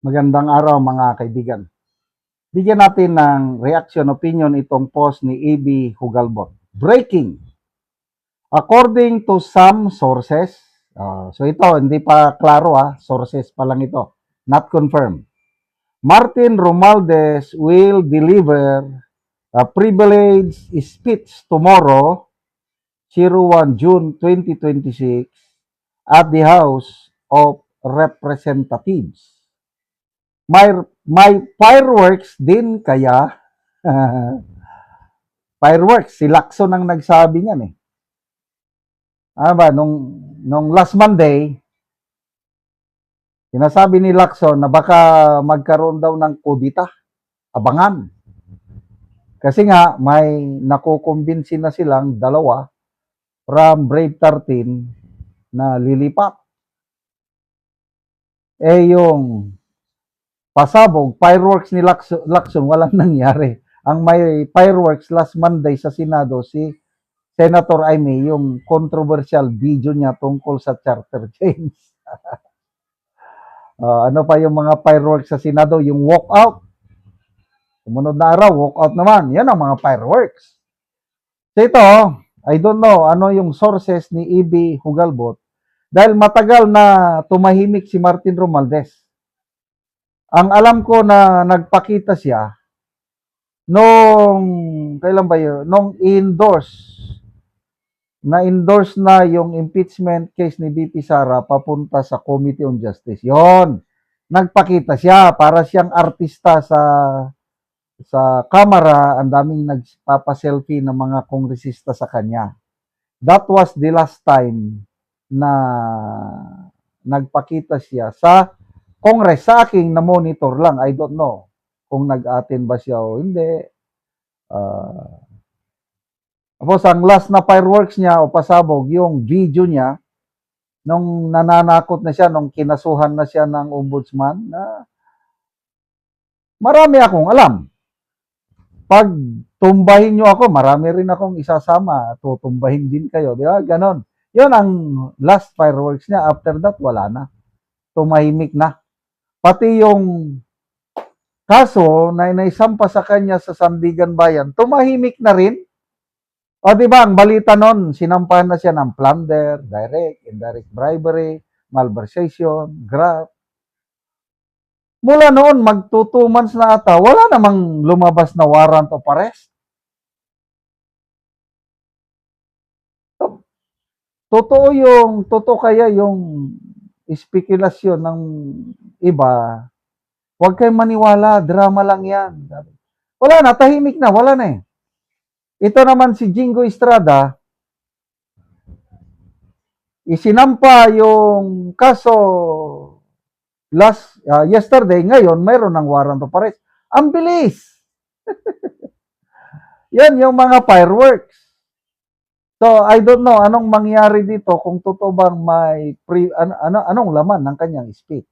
Magandang araw mga kaibigan. Bigyan natin ng reaction opinion itong post ni A.B. Hugalbot. Breaking. According to some sources, so ito hindi pa klaro sources pa lang ito, not confirmed. Martin Romualdez will deliver a privileged speech tomorrow, 01 June 2026, at the House of Representatives. May fireworks din kaya? Fireworks, si Lacson ang nagsabi niyan eh. Nung last Monday, sinasabi ni Lacson na baka magkaroon daw ng kudita. Abangan. Kasi nga, may nakukumbinsi na silang dalawa from Brave 13 na lilipat. Yung pasabog, fireworks ni Lacson, walang nangyari. Ang may fireworks last Monday sa Senado, si Senator Aimee, yung controversial video niya tungkol sa charter change. Ano pa yung mga fireworks sa Senado? Yung walkout. Sumunod na araw, walkout naman. Yan ang mga fireworks. So ito, I don't know ano yung sources ni E.B. Hugalbot dahil matagal na tumahimik si Martin Romualdez. Ang alam ko na nagpakita siya kailan ba yun? Nung na-endorse na yung impeachment case ni BP Sara papunta sa Committee on Justice. Yon, nagpakita siya para siyang artista sa kamera, ang daming nagpapa-selfie ng mga kongresista sa kanya. That was the last time na nagpakita siya sa Congress. Sa aking na-monitor lang, I don't know kung nag-attend ba siya o hindi. Tapos ang last na fireworks niya o pasabog, yung video niya, nung nananakot na siya, nung kinasuhan na siya ng ombudsman, na marami akong alam. Pag tumbahin nyo ako, marami rin akong isasama. Tutumbahin din kayo. Di ba? Ganon. Yun ang last fireworks niya. After that, wala na. Tumahimik na. Pati yung kaso na inaisampa sa kanya sa Sandigan Bayan, tumahimik na rin. O di ba, ang balita nun, sinampahan na siya ng plunder, direct, indirect bribery, malversation, graft. Mula noon, magto 2 months na ata, wala namang lumabas na warrant of arrest. Totoo kaya yung spekulasyon ng iba, huwag kayong maniwala, drama lang yan. Wala na, tahimik na, wala na eh. Ito naman si Jingo Estrada, isinampa yung kaso yesterday, ngayon mayroon ng warrant of arrest. Ang bilis. Yan yung mga fireworks. So, I don't know anong mangyari dito kung totoo bang may anong laman ng kanyang speech.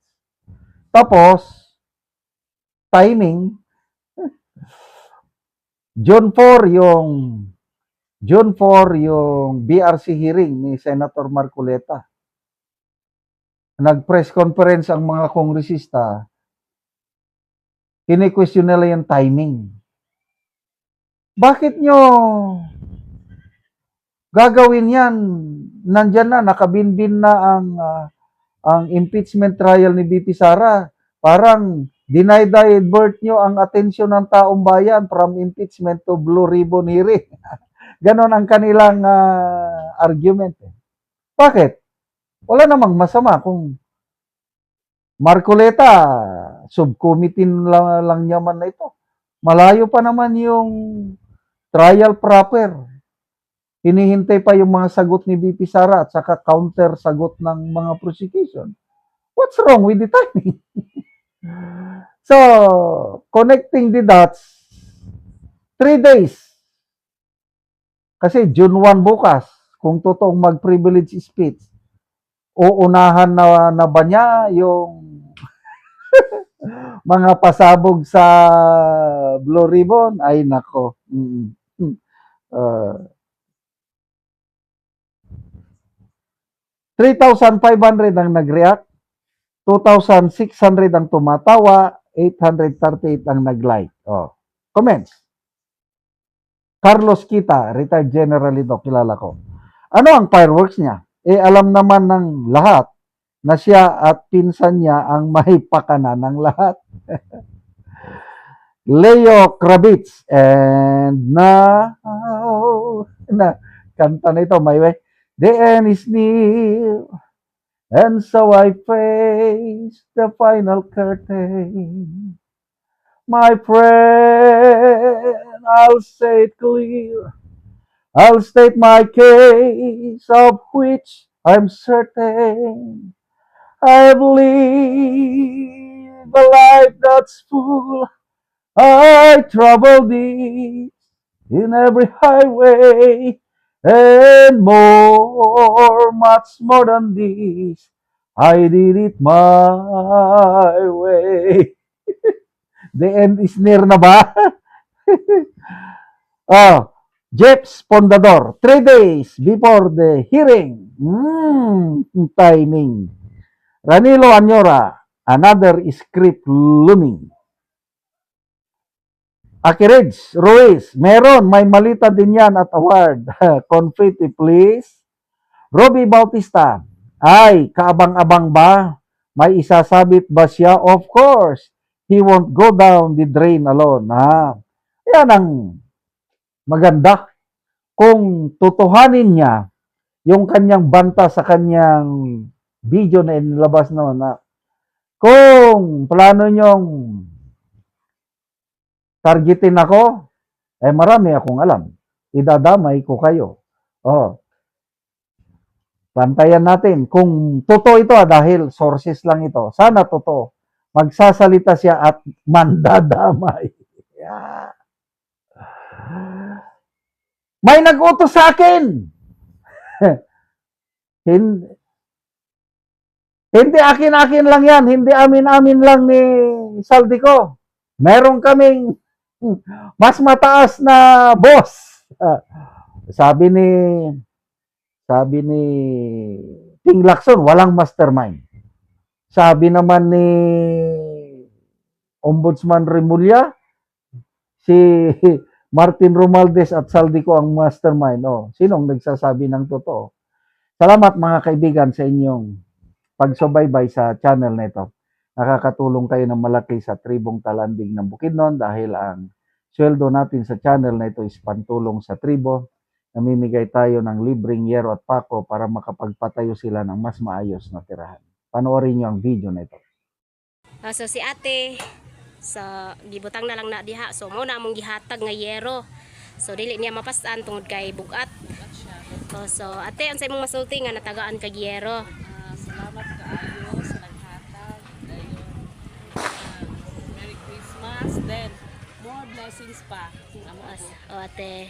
Tapos, timing, June 4 yung BRC hearing ni Senator Marcoleta. Nag-press conference ang mga kongresista, kini-question nila yung timing. Bakit nyo gagawin yan? Nandyan na, nakabinbin na ang impeachment trial ni BP Sara. Parang dinay-divert nyo ang atensyon ng taong bayan from impeachment to Blue Ribbon hearing. Ganon ang kanilang argument. Bakit? Wala namang masama kung Marcoleta, subcommittee lang yaman na ito. Malayo pa naman yung trial proper. Hinihintay pa yung mga sagot ni BP Sara at saka counter sagot ng mga prosecution. What's wrong with the timing? So, connecting the dots, 3 days. Kasi June 1 bukas, kung totoong mag-privilege speech, uunahan na ba niya yung mga pasabog sa Blue Ribbon? Ay, nako. 3,500 ang nag-react. 2,600 ang tumatawa, 838 ang nag-like. Oh. Comments. Carlos Kita, retired general ito, kilala ko. Ano ang fireworks niya? Alam naman ng lahat na siya at pinsan niya ang may pakana ng lahat. Leo Kravitz, and now, kanta na ito, my way. The end is near, and so I face the final curtain. My friend, I'll say it clear. I'll state my case, of which I'm certain. I've lived a life that's full. I traveled it in every highway, and more, much more than this. I did it my way. The end is near na ba? Oh, Jeps Pondador, 3 days before the hearing. Timing. Ranilo Anyora, another script looming. Akireds, Ruiz, meron, may malita din yan at award. Confetti, please. Robbie Bautista, ay, kaabang-abang ba? May isasabit ba siya? Of course. He won't go down the drain alone. Yan ang maganda. Kung tutuhanin niya yung kanyang banta sa kanyang video na inilabas naman na kung plano niyong targetin ako, marami akong alam. Idadamay ko kayo. Oh. Bantayan natin. Kung totoo ito, dahil sources lang ito, sana totoo. Magsasalita siya at mandadamay. Yeah. May nag-utos sa akin. Hindi akin-akin lang yan. Hindi amin-amin lang ni Saldico. Meron kaming mas mataas na boss. Sabi ni Ting Lacson, walang mastermind. Sabi naman ni Ombudsman Remulla, si Martin Romualdez at Saldico ang mastermind. Sinong nagsasabi ng totoo? Salamat mga kaibigan sa inyong pagsubaybay sa channel na ito. Nakakatulong kayo ng malaki sa tribong Talanding ng Bukidnon dahil ang sweldo natin sa channel na ito is pantulong sa tribo. Namimigay tayo ng libreng yero at pako para makapagpatayo sila ng mas maayos na tirahan. Panoorin niyo ang video na ito. So si ate, gibutang na lang na diha. So mo na among gihatag nga yero. So dili niya mapasan tungod kay bugat. So ate, unsay imong masulti nga natagaan kag yero? Salamat kaayo sa naghatag. Dayon. Merry Christmas. Then more blessings pa. O ate.